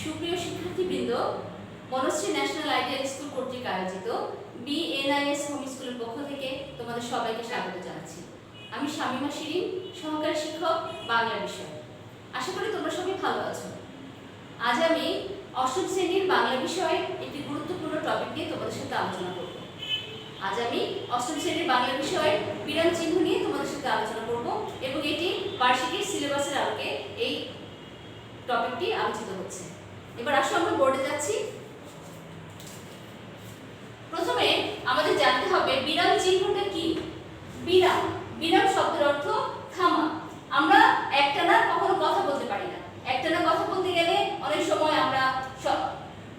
সুপ্রিয় শিক্ষার্থীবৃন্দ, Banasree national ideal school কর্তৃক আয়োজিত BNIS হোম স্কুলের পক্ষ থেকে তোমাদের সবাইকে স্বাগত জানাচ্ছি। আমি শামিমা শিরিন, সহকারী শিক্ষক বাংলা বিষয়। আশা করি তোমরা সবাই ভালো আছো। আজ আমি অষ্টম শ্রেণীর বাংলা বিষয়ের একটি গুরুত্বপূর্ণ টপিক নিয়ে তোমাদের সাথে আলোচনা করব। আজ আমি অষ্টম শ্রেণীর বাংলা বিষয়ের বিরাম চিহ্ন নিয়ে তোমাদের সাথে আলোচনা করব এবং এটি বার্ষিকীর সিলেবাসের আলোকে এই টপিকটি আলোচিত হচ্ছে। এবার আসো আমরা বোর্ডে যাচ্ছি। প্রথমে আমাদের জানতে হবে বিরাম চিহ্নটা কি। বিরাম বিরাম শব্দের অর্থ থামা। আমরা একটানা কখনো কথা বলতে পারি না। একটানা কথা বলতে গেলে অনেক সময় আমরা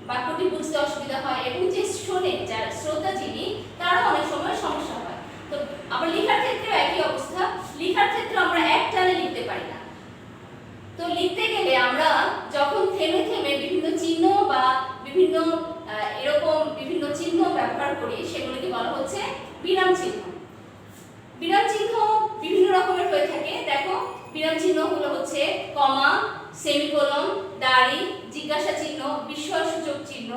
বাক্যটি বুঝতে অসুবিধা হয় এবং যে শোনে যারা শ্রোতা যিনি তারও অনেক সময় সমস্যা হয়। তো আবার লেখার ক্ষেত্রেও একই অবস্থা। লেখার ক্ষেত্রে আমরা একটানে লিখতে পারি না। তো লিখতে গেলে আমরা যখন থেমে থেমে বিভিন্ন চিহ্ন বা বিভিন্ন বিভিন্ন চিহ্ন ব্যবহার করি সেগুলোকে বলা হচ্ছে বিরাম চিহ্ন। বিরাম চিহ্ন বিভিন্ন রকমের হয়ে থাকে। দেখো, বিরাম চিহ্নগুলো হচ্ছে কমা, সেমিকোলন, দাড়ি, জিজ্ঞাসা চিহ্ন, বিস্ময়সূচক চিহ্ন,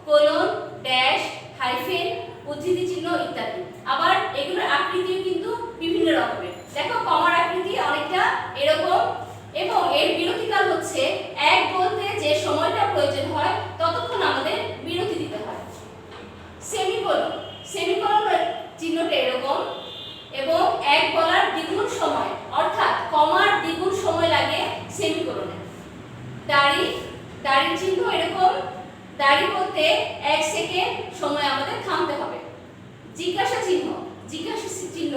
কোলন, ড্যাশ, হাইফেন, উদ্ধৃতি চিহ্ন ইত্যাদি। আবার এগুলোর আকৃতিও কিন্তু বিভিন্ন রকমের। দেখো, কমার আকৃতি অনেকটা এরকম এবং এর বিরতিকাল হচ্ছে এক বলতে যে সময়টা প্রয়োজন হয় ততক্ষণ আমাদের বিরতি দিতে হয়। সেমিকোলন, সেমিকোলনের চিহ্নটা এরকম এবং এক বলার দ্বিগুণ সময় অর্থাৎ কমার দ্বিগুণ সময় লাগে সেমিকোলনে। দাড়ি, দাড়ির চিহ্ন এরকম, দাড়ি বলতে 1 সেকেন্ড সময় আমাদের থামতে হবে। জিজ্ঞাসা চিহ্ন, জিজ্ঞাসা চিহ্ন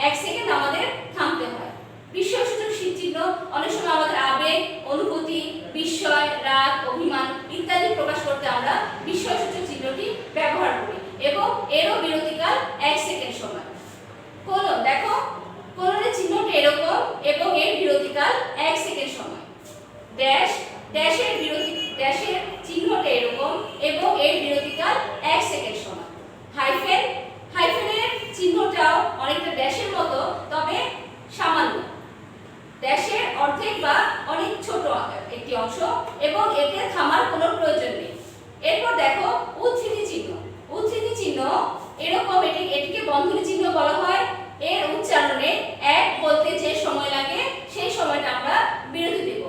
1 সেকেন্ড আমাদের থামতে হয়। বিস্ময়সূচক চিহ্ন অনেক সময় আমাদের আবেগ, অনুভূতি, বিস্ময়, রাগ, অভিমান ইত্যাদি প্রকাশ করতে আমরা বিস্ময়সূচক চিহ্নটি ব্যবহার করি এবং এরও বিরতিকাল 1 সেকেন্ড সময়। কোলন, দেখো কোলনের চিহ্নটি এরকম এবং এর বিরতিকাল 1 সেকেন্ড সময়। ড্যাশ, ড্যাশের চিহ্নটা এরকম এবং এর বিরতিকাল 1 সেকেন্ড সময়। হাইফেন, হাইফেনের চিহ্নটাও অনেকটা ড্যাশের মতো তবে সামান্য, ড্যাশের অর্ধেক বা অনেক ছোট একটি অংশ এবং এতে থামার কোনো প্রয়োজন নেই। এরপর দেখো উদ্ধৃতি চিহ্ন, উদ্ধৃতি চিহ্ন এরকম, এটিকে বন্ধনী চিহ্ন বলা হয়। এর উচ্চারণে এক বলতে যে সময় লাগে সেই সময়টা আমরা বিরতি দেব।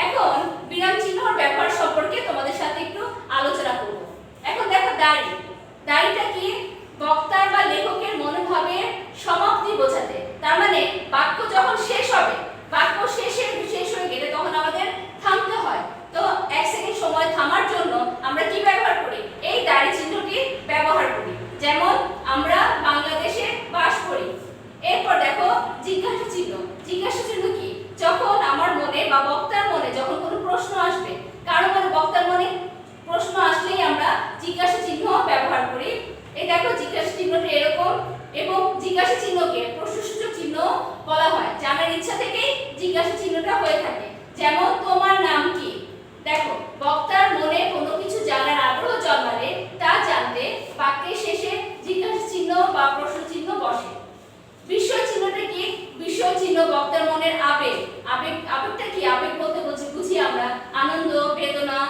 এখন বিরাম চিহ্নর ব্যবহার সম্পর্কে তোমাদের সাথে একটু আলোচনা করব। এখন দেখো দাড়ি, দাড়িটা কি বক্তার বা লেখকের মনোভাবের সমাপ্তি বোঝাতে। তার মানে বাক্য যখন শেষ হবে, বাক্য শেষ হয়ে গেলে তখন আমাদের থামতে হয়। তো 1 সেকেন্ড সময় থামার জন্য আমরা কি ব্যবহার করি? এই দাড়ি চিহ্নটি ব্যবহার করি। যেমন আমরা বাংলাদেশে বাস করি। এরপর দেখো জিজ্ঞাসা চিহ্ন, জিজ্ঞাসা চিহ্ন কি? যখন আমার মনে বা বক্তার মনে যখন কোনো প্রশ্ন আসবে, কারো মনে বক্তার মনে প্রশ্ন আসলেই আমরা জিজ্ঞাসা চিহ্ন ব্যবহার করি। এই দেখো জিজ্ঞাসা চিহ্নটা এরকম এবং জিজ্ঞাসা চিহ্নকে প্রশ্নসূচক চিহ্ন বলা হয়। জানার ইচ্ছা থেকেই জিজ্ঞাসা চিহ্নটা হয়ে থাকে। যেমন তোমার নাম কি? দেখো, বক্তার মনে কোনো কিছু জানার আগ্রহ জন্মালে তা জানতে বাক্যের শেষে জিজ্ঞাসা চিহ্ন বা প্রশ্ন চিহ্ন বসে। বিস্ময় চিহ্নটা কি? বিস্ময় চিহ্ন বক্তার মনের আবেগ, আবেগটা কি? আবেগ বলতে বুঝি আমরা আনন্দ, বেদনা,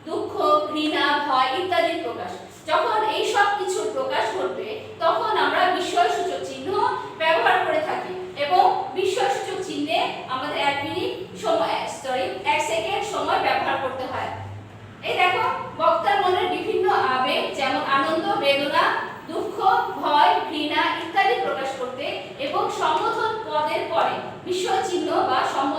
দুঃখ, ঘৃণা, ভয় ইত্যাদির প্রকাশ। যখন এই সব কিছুর প্রকাশ ঘটবে তখন আমরা বিস্ময়সূচক চিহ্ন ব্যবহার করে থাকি এবং বিস্ময়সূচক চিহ্নে আমাদের 1 সেকেন্ড সময় ব্যবহার করতে হয়। এই দেখো বক্তার মনের বিভিন্ন আবেগ যেমন আনন্দ, বেদনা, দুঃখ, ভয়, ঘৃণা ইত্যাদি প্রকাশ করতে এবং সম্বোধন পদের পরে বিস্ময় চিহ্ন বা সম্বোধন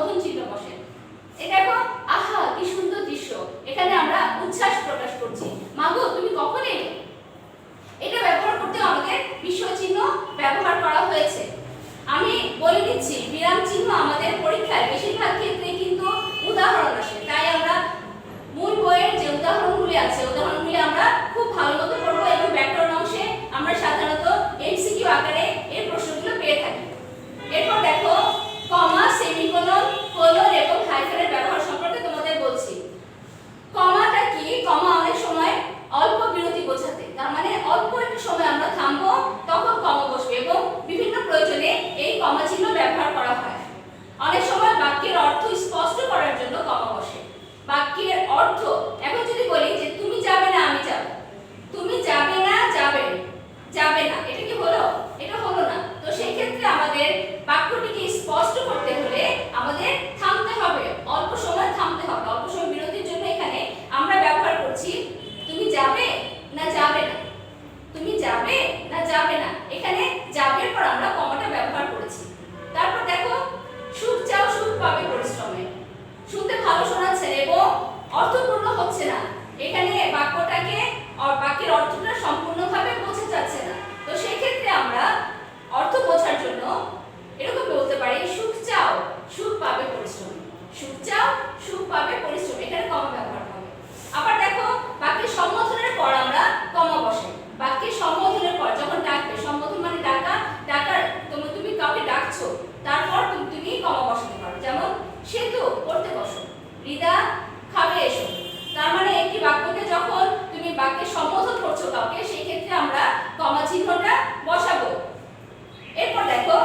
অর্থপূর্ণ হচ্ছে না, এখানে বাক্যের অর্থটা সম্পূর্ণভাবে বোঝা যাচ্ছে না। তো সেই ক্ষেত্রে আমরা অর্থ বোঝার জন্য এরকম বলতে পারি, সুখ চাও সুখ পাবে পরিশ্রম, সুখ চাও সুখ পাবে পরিশ্রম, এখানে কমা ব্যবহার হবে। আবার দেখো বাক্যের সম্বোধনের পর আমরা কমা বসাই। বাক্যের সম্বোধনের পর যখন ডাকবে, সম্বোধন মানে ডাকার তুমি কাউকে ডাকছো, তারপর তুমি কমা বসাতে পারো। যেমন সেতু পড়তে বসো, রিদা খাবে এসো। তার মানে একটি বাক্যকে যখন তুমি বাক্যের সম্বোধন করছো কাউকে, সেই ক্ষেত্রে আমরা কমা চিহ্নটা বসাবো। এরপর দেখো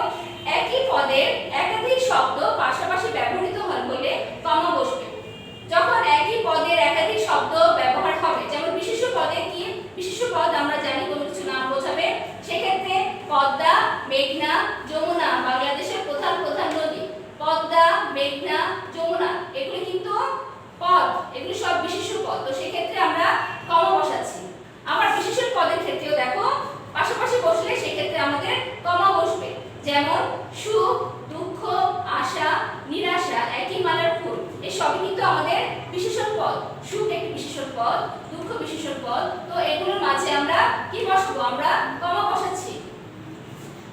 একই পদের একাধিক শব্দ পাশাপাশি ব্যবহৃত হলে কমা বসবে। যখন একই পদের একাধিক শব্দ ব্যবহার হবে, যেমন বিশেষ্য পদে কি, বিশেষ্য পদ আমরা জানি কোনো কিছু নাম বোঝাবে, সেক্ষেত্রে পদ্মা, মেঘনা, যমুনা বাংলাদেশের প্রধান প্রধান নদী। পদ্মা, মেঘনা, যমুনা এগুলি কিন্তু পদ, এগুলি সব বিশেষ্য পদ। তো সেক্ষেত্রে আমরা কমা বসাচ্ছি। আবার বিশেষ্য পদের ক্ষেত্রেও দেখো পাশাপাশি বসলে সেক্ষেত্রে আমাদের কমা বসবে। যেমন সুখ, দুঃখ, আশা, নিরাশা একই মালার ফুল, এই সবই কিন্তু আমাদের বিশেষণ পদ। সুখ একটি বিশেষণ পদ, দুঃখ বিশেষণ পদ। তো এগুলোর মাঝে আমরা কি বসাবো, আমরা কমা বসাচ্ছি।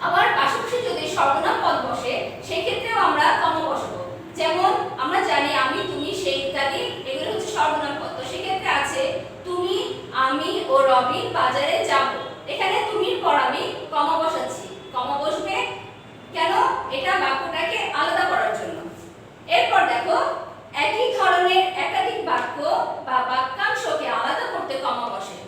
আবার পাশাপাশি যদি সর্বনাম পদ বসে, সেই ক্ষেত্রেও আমরা কমা বসাবো। যেমন আমরা জানি আমি, তুমি, সে ইত্যাদি এগুলো হচ্ছে সর্বনাম পদ। তো সেক্ষেত্রে আছে তুমি, আমি ও রবিন বাজারে যাব। এখানে তুমির পর আমি কমা বসাচ্ছি। কমা বসবে কেন, এটা বাক্যটাকে আলাদা করার জন্য। এরপর দেখো একই ধরনের একাধিক বাক্য বা বাক্যাংশকে আলাদা করতে কমা বসে।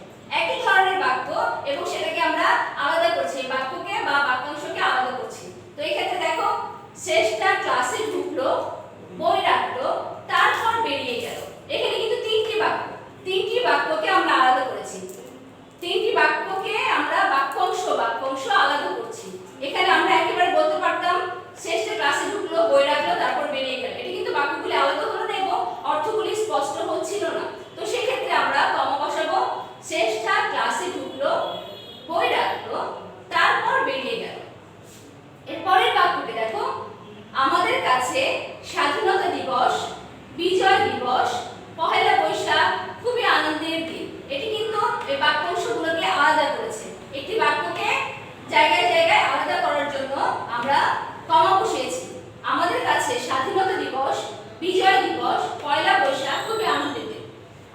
একই ধরনের বাক্য এবং সেটাকে আমরা আলাদা করছি, বাক্যকে বা বাক্যাংশকে আলাদা করছি। তো এই ক্ষেত্রে দেখো শেষটা ক্লাসে ঢুকলো, বই রাখলো, তারপর বেরিয়ে গেল। এখানে কিন্তু তিনটি বাক্যকে আমরা আলাদা করেছি। তিনটি বাক্যকে আমরা বাক্যাংশ আলাদা করছি। এখানে আমরা একেবারে বলতে পারতাম শেষে ক্লাসে ঢুকলো, বই রাখলো, তারপর বেরিয়ে গেল। এটা কিন্তু বাক্যগুলি আলাদা হলো না এবং অর্থগুলি স্পষ্ট হচ্ছিল না। তো সেই ক্ষেত্রে আমরা কমা বসাবো। শেষটা ক্লাসে ঢুকলো, বই রাখলো, তারপর বেরিয়ে গেল। এরপরের বাক্যটি দেখো আমাদের কাছে স্বাধীনতা দিবস, বিজয় দিবস, পহেলা বৈশাখ খুবই আনন্দের দিন। এটি কিন্তু এই বাক্যাংশগুলোকে আলাদা করেছে। একটি বাক্যকে জায়গায় জায়গায় আলাদা করার জন্য আমরা কমা বসিয়েছি। আমাদের কাছে স্বাধীনতা দিবস, বিজয় দিবস, পয়লা বৈশাখ খুবই আনন্দের দিন।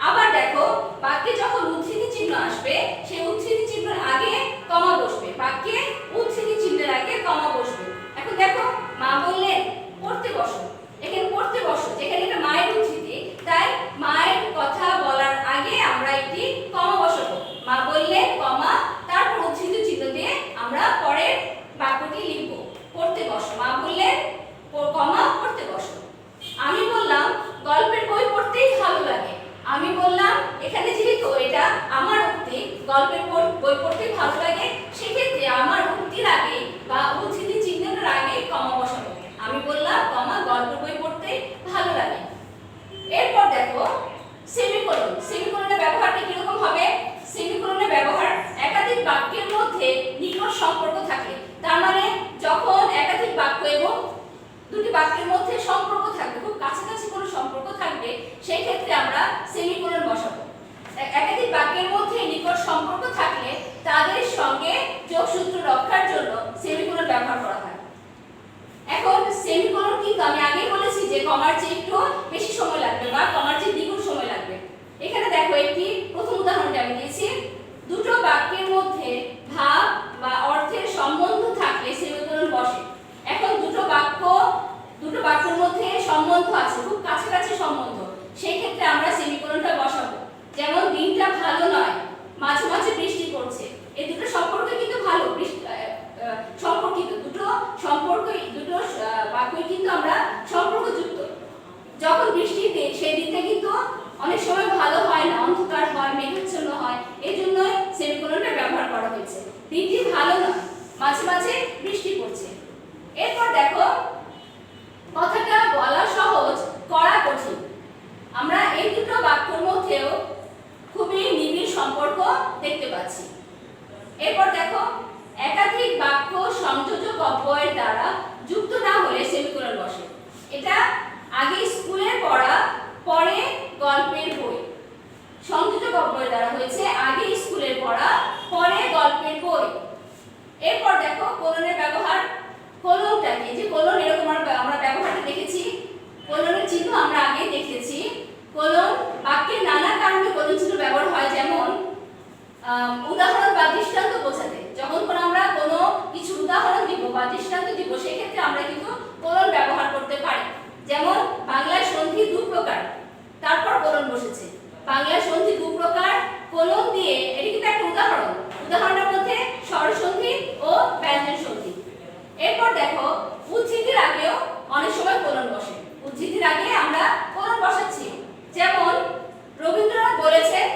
আবার দেখো বাক্যে যখন উদ্ধৃতি চিহ্ন আসবে, সেই উদ্ধৃতি চিহ্নের আগে কমা বসবে। বাক্যে উদ্ধৃতি চিহ্নের আগে কমা বসবে। এখন দেখো মা বললেন পড়তে বসো, এখানে পড়তে বসো, যেখানে এটা মায়ের উদ্ধৃতি, তাই মায়ের কথা বলার আগে আমরা একটি কমা বসাবো। মা বললেন কমা, তারপর উদ্ধৃতি চিহ্ন দিয়ে আমরা পরের বাক্যটি লিখব। পড়তে বসো, মা বললেন কমা পড়তে বসো। আমি বললাম গল্পের বই পড়তেই ভালো লাগে। আমি বললাম এখানে যেহেতু এটা আমার উক্তি, গল্পের বই পড়তেই ভালো লাগে, সেক্ষেত্রে আমার উক্তির আগে বা উদ্ধৃতি চিহ্নের আগে কমা বসাবো। আমি বললাম কমা গল্পের বই পড়তে ভালো লাগে। এরপর দেখো সেমিকোলন। সেমিকোলনের ব্যবহারটা কিরকম হবে? সেমিকোলনের ব্যবহার একাধিক বাক্যের মধ্যে নিকট সম্পর্ক থাকে। তার মানে যখন একাধিক বাক্য এবং দুটি বাক্যের মধ্যে সম্পর্ক থাকবে, খুব কাছাকাছি কোনো সম্পর্ক থাকবে, সেই ক্ষেত্রে আমরা সেমিকোলন বসাবো। একাধিক বাক্যের মধ্যে নিকট সম্পর্ক থাকলে তাদের সঙ্গে যোগসূত্র রক্ষার জন্য সেমিকোলন ব্যবহার করা হয়। এখন সেমিকোলন কিন্তু আমি আগেই বলেছি যে কমার চেয়ে একটু বেশি সময় লাগবে বা কমার চেয়ে দ্বিগুণ সময় লাগবে। এখানে দেখো একটি প্রথম উদাহরণটা আমি দিয়েছি। দুটো বাক্যের মধ্যে ভাব বা অর্থের সম্বন্ধ থাকলে সেমিকোলন বসে। এখন দুটো বাক্যের মধ্যে সম্বন্ধ আছে, খুব কাছাকাছি সম্বন্ধ, সেই ক্ষেত্রে আমরা সেমিকোলনটা বসাবো। যেমন দিনটা ভালো নয়, মাঝে মাঝে বৃষ্টি পড়ছে। এই দুটো সম্পর্ক কিন্তু ভালো সম্পর্কিত, দুটো বাক্যই কিন্তু আমরা সম্পর্কযুক্ত। যখন বৃষ্টি দিন সেই দিনটা কিন্তু অনেক সময় ভালো হয় না, অন্ধকার হয়, মেঘাচ্ছন্ন হয়, এই জন্য সেমিকোলনটা ব্যবহার করা হয়েছে। দিনটি ভালো নয়, মাঝে মাঝে বৃষ্টি পড়ছে। এরপর দেখো কথাটা বলা সহজ, করা কঠিন। আমরা এই দুটো বাক্যের মধ্যেও খুবই নিবিড় সম্পর্ক দেখতে পাচ্ছি। এরপর দেখো একাধিক বাক্য সংযোজক অব্যয়ের দ্বারা যুক্ত না হলে সেমিকোলন বসে। এটা আগে স্কুলে পড়া, পরে গল্পের চিহ্ন ব্যবহার হয় যেমন উদাহরণ বা দৃষ্টান্ত বোঝাতে। যখন আমরা কোনো কিছু উদাহরণ দিব বা দৃষ্টান্ত দিব সেক্ষেত্রে আমরা কিন্তু কোলন ব্যবহার করতে পারি। যেমন বাংলায় সন্ধি দু প্রকার, তারপর কোলন বসেছে। বাংলায় সন্ধি দু প্রকার, কোলন দিয়ে, এটি কিন্তু একটা উদাহরণ। উদাহরণের মধ্যে স্বরসন্ধি ও ব্যঞ্জন সন্ধি। এরপর দেখো উদ্ধৃতির আগেও অনেক সময় কোলন বসে। উদ্ধৃতির আগে আমরা কোলন বসাচ্ছি। যেমন রবীন্দ্রনাথ বলেছেন,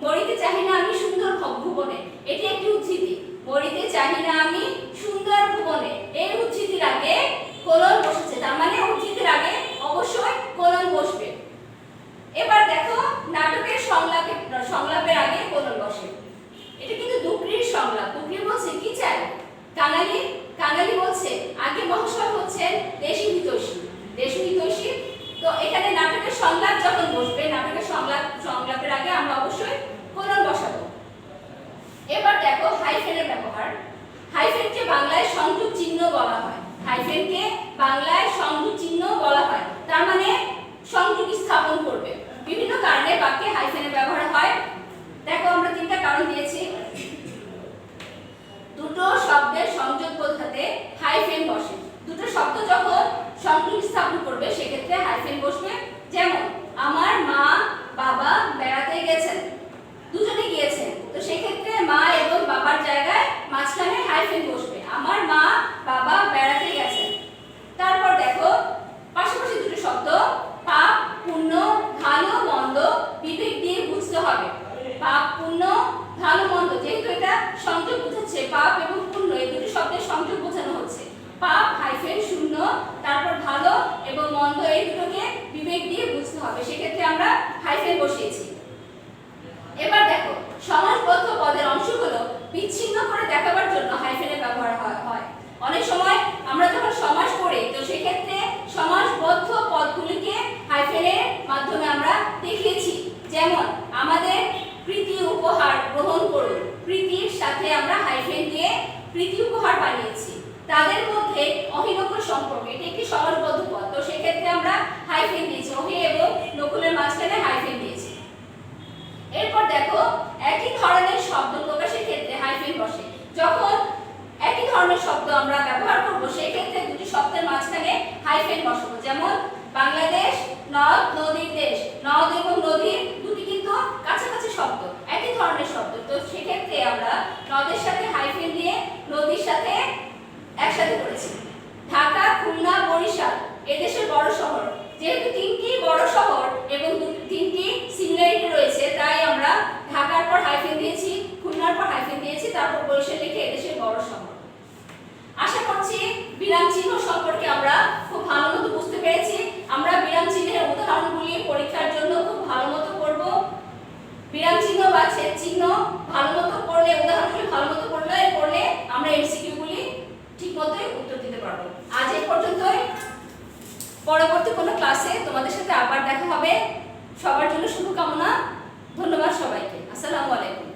মরিতে চাহি না আমি সুন্দর ভুবনে। এটি একটি উদ্ধৃতি। মরিতে চাহি না আমি সুন্দর ভুবনে, এই উদ্ধৃতির আগে কোলন বসেছে, তার মানে উদ্ধৃতির আগে অবশ্যই কোলন বসবে। এবার দেখো নাটকের সংলাপের আগে কোলন বসে। এটা কিন্তু দুকরির সংলাপ। দুকরি বলছে কি চাই, কাঙালি বলছে আগে মহাশয় হচ্ছেন দেশী হিতৈষী, দেশী হিতৈষী। তো এখানে নাটকের সংলাপ যখন বসবে, নাটকের সংলাপের আগে আমরা অবশ্যই কোলন বসাবো। এবার দেখো হাইফেনের ব্যবহার। হাইফেনকে বাংলায় সংযোগ চিহ্ন বলা হয়। হাইফেনকে বাংলায় সংযোগ চিহ্ন বলা হয়, তার মানে সংযোগ স্থাপন করবে। বিভিন্ন কারণে বাক্যে হাইফেনের ব্যবহার হয়। দেখো আমরা তিনটা কারণ দিয়েছি। দুটো শব্দের সংযোগ বোঝাতে হাইফেন বসে। দুটো শব্দ যখন সংযোগ স্থাপন করবে সেক্ষেত্রে হাইফেন বসবে। যেমন আমার মা বাবা বেড়াতে গেছেন, দুজনে গিয়েছেন, তো সেক্ষেত্রে মা এবং বাবার জায়গায় মাঝখানে হাইফেন বসবে। আমার মা বাবা বেড়াতে গেছেন। তারপর দেখো পাশাপাশি দুটো শব্দ পাপ পুণ্য ভালো মন্দ বিবেক দিয়ে বুঝতে হবে। পাপ পুণ্য ভালো মন্দ, যেহেতু এটা সংযোগ বোঝাচ্ছে, পাপ এবং পুণ্য এই দুটো শব্দের সংযোগ বোঝানো হচ্ছে। পাপ হাইফেন শূন্য, তারপর ভালো এবং মন্দ এই দুটোকে বিবেক দিয়ে বুঝতে হবে, সেক্ষেত্রে আমরা হাইফেন বসিয়েছি। এবার দেখো সমাসবদ্ধ পদের অংশগুলো বিচ্ছিন্ন করে দেখাবার জন্য হাইফেনের ব্যবহার হয়। অনেক সময় আমরা যখন সমাস পড়ি তো সেক্ষেত্রে সমাসবদ্ধ পদগুলিকে হাইফেনের মাধ্যমে আমরা দেখিয়েছি। যেমন আমাদের প্রীতি উপহার গ্রহণ করুন, প্রীতির সাথে আমরা হাইফেন দিয়ে প্রীতি উপহার বানিয়েছি। তাদের মধ্যে অহিনকুল সম্পর্ক, এটি একটি সমাসবদ্ধ পদ, তো সেক্ষেত্রে আমরা হাইফেন দিয়েছি, অহি এবং নকুলের মাঝখানে হাইফেন দিয়েছি। এরপর দেখো একই ধরনের শব্দ প্রকাশের ক্ষেত্রে হাইফেন বসে। যখন একই ধরনের শব্দ আমরা ব্যবহার করব সেই ক্ষেত্রে দুটি শব্দের মাঝখানে হাইফেন বসাবো। যেমন বাংলাদেশ নদ নদীর দেশ, নদ এবং নদীর দুটি কিন্তু কাছাকাছি শব্দ, একই ধরনের শব্দ, তো সেক্ষেত্রে আমরা নদের সাথে হাইফেন দিয়ে নদীর সাথে একসাথে করেছি। ঢাকা খুলনা বরিশাল এদেশের বড় শহর, যেহেতু তিনটি বড় শহর এবং তিনটি সিমিলারিটি রয়েছে তাই আমরা ঢাকার পর হাইফেন দিয়েছি, খুলনার পর হাইফেন দিয়েছি, তারপর বরিশাল লিখে এদেশের বড় শহর। আশা করছি বিরাম চিহ্ন সম্পর্কে আমরা খুব ভালো মতো বুঝতে পেরেছি। আমরা বিরাম চিহ্নের উদাহরণগুলি পরীক্ষার জন্য খুব ভালো মতো করব। বিরাম চিহ্ন বা ছেদ চিহ্ন ভালো মতো পড়লে, উদাহরণগুলি ভালো মতো পড়লে আমরা এমসিকিউ গুলি ঠিকমতোই উত্তর দিতে পারবো। আজ এই পর্যন্তই। পরবর্তী কোনো ক্লাসে তোমাদের সাথে আবার দেখা হবে। সবার জন্য শুভকামনা। ধন্যবাদ সবাইকে। আসসালামু আলাইকুম।